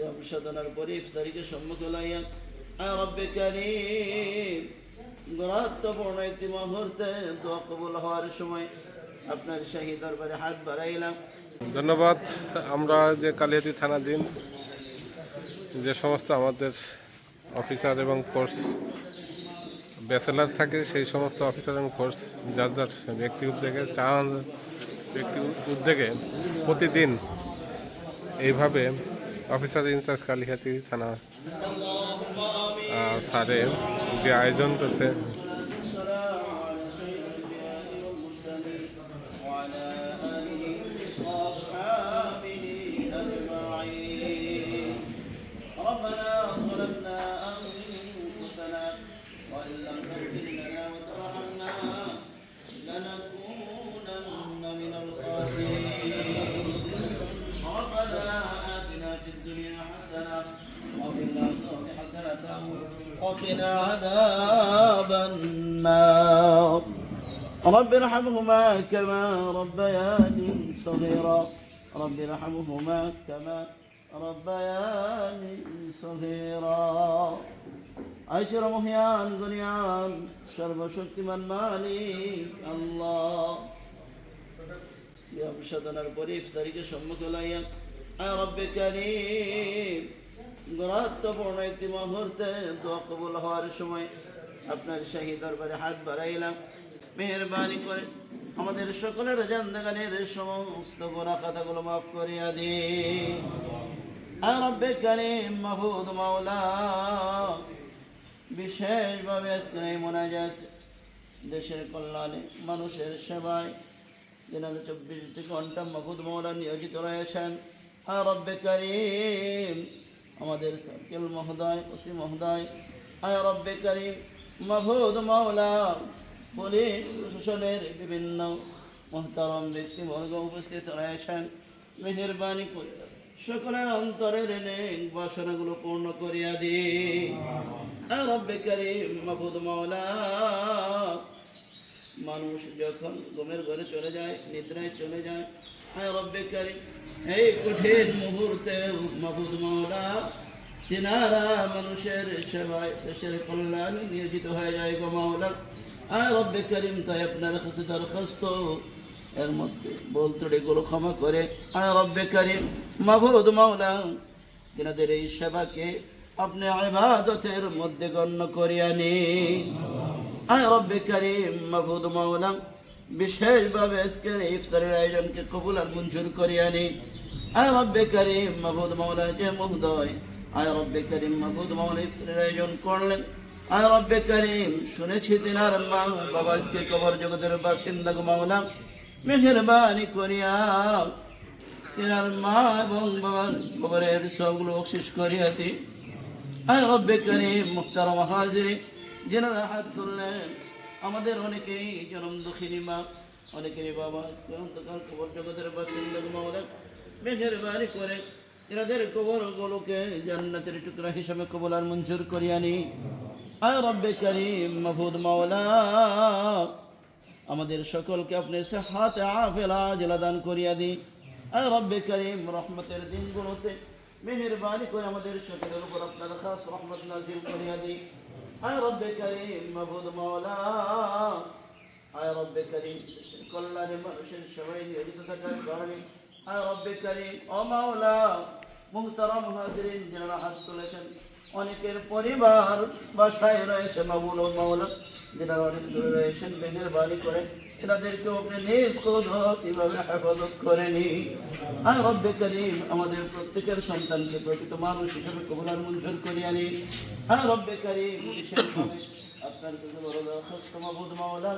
সিয়াম সাধনার পরে ইফতারিকে সম্মুখ লাইয়া রব্বে কারীম গুরুত্বপূর্ণ একটি মুহূর্তে দোয়া কবুল হওয়ার সময় আপনার শাহী দরবারে হাত বাড়াইলাম। ধন্যবাদ। আমরা যে কালিহাতী থানাধীন যে সমস্ত আমাদের অফিসার এবং ফোর্স ব্যাচেলার থাকে, সেই সমস্ত অফিসার এবং ফোর্স যার যার ব্যক্তি উদ্যোগে প্রতিদিন এইভাবে অফিসার ইনচার্জ কালিহাতী থানা স্যারে যে আয়োজন করছে, وقنا عذاب النار رب ارحمهما كما ربياني صغيرا رب ارحمهما كما ربياني صغيرا আইসর মহিয়ান গুনিয়ান সর্বশক্তিমান মালিক আল্লাহ, সিয়াম সাধনার পরে ইফতারিকে সম্মুখ লাইয়া রব্বে কারীম গুরুত্বপূর্ণ একটি মুহূর্তে দোয়া কবুল হওয়ার সময় আপনার শাহী দরবারে হাত বাড়াইলাম। মেহেরবানি করে আমাদের সকলের জান্দাগানের সমস্ত গুনাহ খাতাগুলো মাফ করিয়া দিন। রব্বে কারীম মাবুদ মাওলা, বিশেষভাবে আজকের এই মোনাজাত দেশের কল্যাণে মানুষের সেবায় দিনে 24 ঘন্টা মাবুদ মাওলা নিয়োজিত রয়েছেন। রব্বে কারীম আমাদের সার্কেল মহোদয়, ওসি মহোদয়, রব্বে কারীম মাবুদ মাওলা, পুলিশ প্রশাসনের বিভিন্ন মুহতারাম ব্যক্তিবর্গ উপস্থিত রয়েছেন। মেহেরবানি করে সকলের অন্তরের নেক বাসনাগুলো পূর্ণ করিয়া দিন। রব্বে কারীম মাবুদ মাওলা, মানুষ যখন ঘুমের ঘরে চলে যায়, নিদ্রায় চলে যায়, রব্বে কারীম এই কঠিন মুহূর্তে মাবুদ মাওলা তিনারা মানুষের সেবায় দেশের কল্যাণে নিয়োজিত হয়ে যায় গো মাওলা। রব্বে কারীম তাই আপনার কাছে দরখাস্ত, এর মধ্যে ভুল ত্রুটিগুলো ক্ষমা করে রব্বে কারীম মাবুদ মাওলা তিনাদের এই সেবাকে আপনি ইবাদতের মধ্যে গণ্য করিয়া নিন। রব্বে কারীম মাবুদ মাওলা বিশেষভাবে আজকের ইফতারের আয়োজনকে কবুল আর মঞ্জুর করিয়া নিন। রব্বে কারীম মাবুদ মাওলা যে মহোদয় রব্বে কারীম মাবুদ মাওলা ইফতারের আয়োজন করলেন, রব্বে কারীম শুনেছি তিনার মা বাবা আজকে কবর জগতের বাসিন্দা গো মাওলা, মেহেরবানি করিয়া তিনার মা এবং বাবার কবরের সবগুলো বকশিশ করিয়া দিন। রব্বে কারীম মুহতারাম হাজিরিন, যেনারা হাত তুললেন আমাদের অনেকেই জনম দুঃখিনী মা, অনেকেরই বাবা আজকে অন্তকাল কবর জগতের বাসিন্দা গো মাওলা, মেহেরবানি করে এনাদের কবরগুলোকে জান্নাতের টুকরা হিসাবে কবুল আর মঞ্জুর করিয়া নিন। রব্বে কারীম মাবুদ মাওলা, আমাদের সকলকে আপনি সিহহাত আফিয়াত আজলা দান করিয়া দিন। রব্বে কারীম রহমতের দিনগুলোতে মেহেরবানি করে আমাদের সকলের উপর আপনার খাস রহমত নাযিল করিয়া দিন। রব্বে কারীম মাবুদ মাওলা, রব্বে কারীম কল্যাণে মানুষের সবাই নিয়োজিত থাকার কারণে রব্বে কারীম ও মাওলা মুহতারাম হাজিরিন যারা হাত তুলেছেন, অনেকের পরিবার বাসায় রয়েছে মাবুদ ও মাওলা, যারা অনেক দূরে রয়েছেন, মেহেরবানি করে এনাদেরকে আপনি নিজ কুদরতিভাবে হেফাজত করে নিন। রব্বে কারীম আমাদের প্রত্যেকের সন্তানকে প্রকৃত মানুষ হিসেবে কবুল আর মঞ্জুর করিয়া নিন। রব্বে কারীম বিশেষভাবে আপনার কাছে বড় দরখাস্ত মাবুদ মাওলা,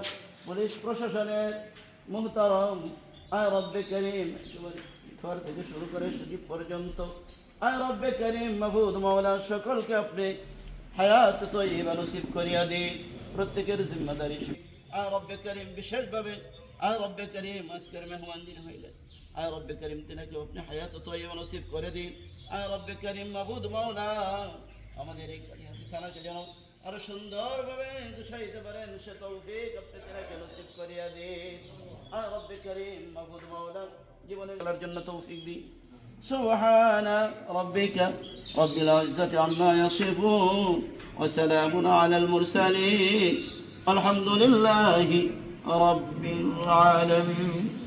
পুলিশ প্রশাসনের মুহতারাম রব্বে কারীম একেবারে থেকে শুরু করে সজীব পর্যন্ত রব্বে কারীম মাবুদ মাওলা সকলকে আপনি হায়াত তয়্যিবা নসিব করিয়া দিন। প্রত্যেকের জিম্মাদারি রব্বে কারীম বিশেষভাবে রব্বে কারীম আজকের মেহমান দিন হইলেন, রব্বে কারীম তিনাকে আপনি হায়াত তয়্যিবা নসিব করে দিন। রব্বে কারীম মাবুদ মাওলা আমাদের এই কালিহাতী থানাকে যেন আরো সুন্দরভাবে গুছাইতে পারেন সে তৌফিক আপনি তিনাকে নসিব করিয়া দিন। রব্বে কারীম মাবুদ মাওলা জীবনের জন্য তৌফিক দিন। সুবহান রাব্বিকা رب العزة عما يصفون وسلام على المرسلين والحمد لله رب العالمين.